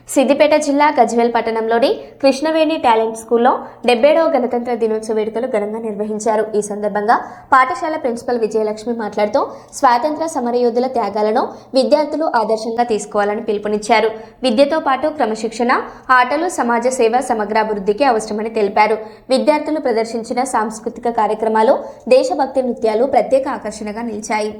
సిద్దిపేట జిల్లా గజ్వేల్ పట్టణంలోని కృష్ణవేణి టాలెంట్ స్కూల్లో 77వ గణతంత్ర దినోత్సవ వేడుకలు ఘనంగా నిర్వహించారు. ఈ సందర్భంగా పాఠశాల ప్రిన్సిపల్ విజయలక్ష్మి మాట్లాడుతూ స్వాతంత్ర సమరయోధుల త్యాగాలను విద్యార్థులు ఆదర్శంగా తీసుకోవాలని పిలుపునిచ్చారు. విద్యతో పాటు క్రమశిక్షణ, ఆటలు సమాజ సేవ సమగ్రాభివృద్ధికి అవసరమని తెలిపారు. విద్యార్థులు ప్రదర్శించిన సాంస్కృతిక కార్యక్రమాలు, దేశభక్తి నృత్యాలు ప్రత్యేక ఆకర్షణగా నిలిచాయి.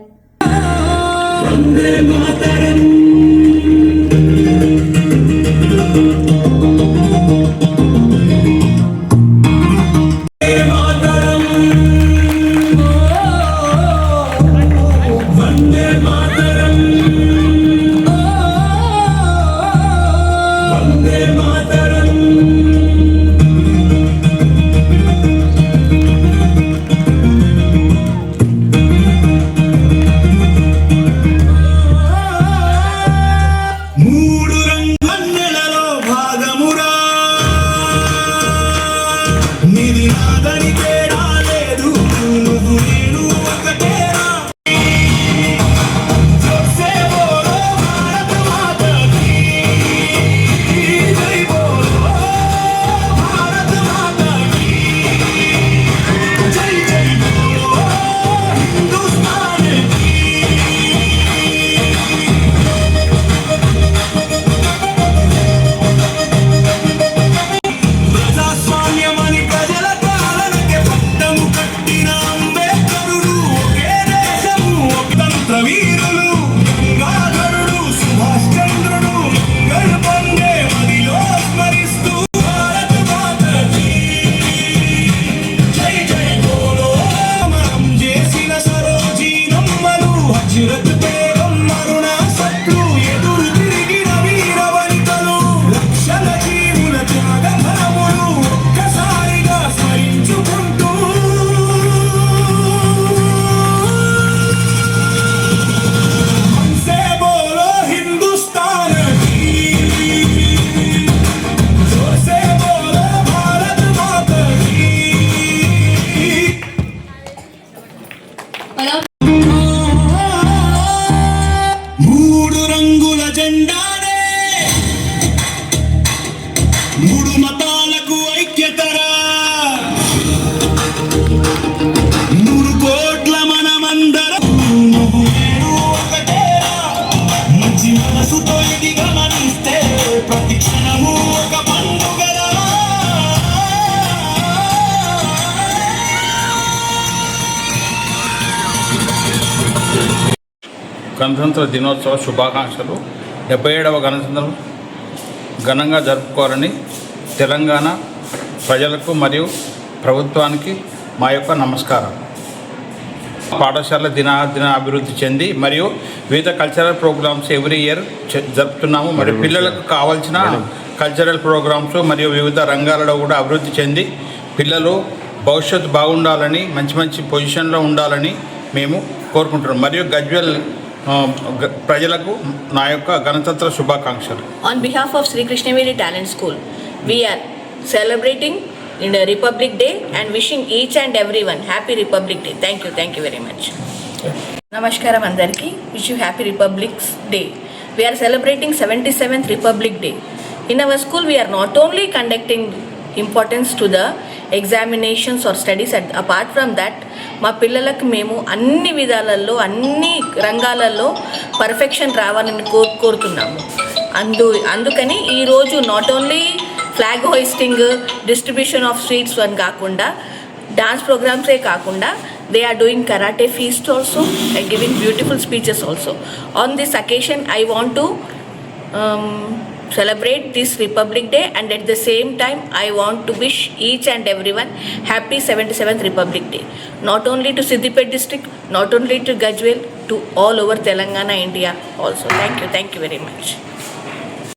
మూడు రంగుల జెండానే, మూడు మతాలకు ఐక్యతరా, 3 కోట్ల మనమందరం నువ్వు నేను ఒకటేరా. మంచి మనసుతో ఇది గమనిస్తే ప్రతి క్షణము ఒక పండుగరా. గణతంత్ర దినోత్సవ శుభాకాంక్షలు. 77వ గణతంత్రం ఘనంగా జరుపుకోవాలని తెలంగాణ ప్రజలకు మరియు ప్రభుత్వానికి మా యొక్క నమస్కారం. పాఠశాల దిన అభివృద్ధి చెంది మరియు వివిధ కల్చరల్ ప్రోగ్రామ్స్ ఎవ్రీ ఇయర్ జరుపుతున్నాము. మరియు పిల్లలకు కావాల్సిన కల్చరల్ ప్రోగ్రామ్స్ మరియు వివిధ రంగాలలో కూడా అభివృద్ధి చెంది పిల్లలు భవిష్యత్తు బాగుండాలని, మంచి మంచి పొజిషన్లో ఉండాలని మేము కోరుకుంటున్నాం. మరియు గజ్వేల్ ప్రజలకు నా యొక్క గణతంత్ర శుభాకాంక్షలు. On behalf of Sri Krishnavedi Talent School, we are celebrating in the Republic Day and wishing each and everyone happy Republic Day. Thank you very much. Namaskaram andarki, wish you happy Republic's Day. We are celebrating 77th Republic Day. In our school, we are not only conducting importance to the examinations or studies, apart from that మా పిల్లలకు మేము అన్ని విధాలలో, అన్ని రంగాలలో perfection రావాలని కోరుతున్నాము. అందుకని ఈరోజు not only flag hoisting, distribution of sweets అని కాకుండా, డాన్స్ ప్రోగ్రామ్సే కాకుండా they are doing karate feast also and giving beautiful speeches also. On this occasion, I want to celebrate this Republic Day, and at the same time I want to wish each and everyone happy 77th Republic Day, not only to Siddipet district, not only to Gajwel, to all over Telangana, India also. Thank you very much.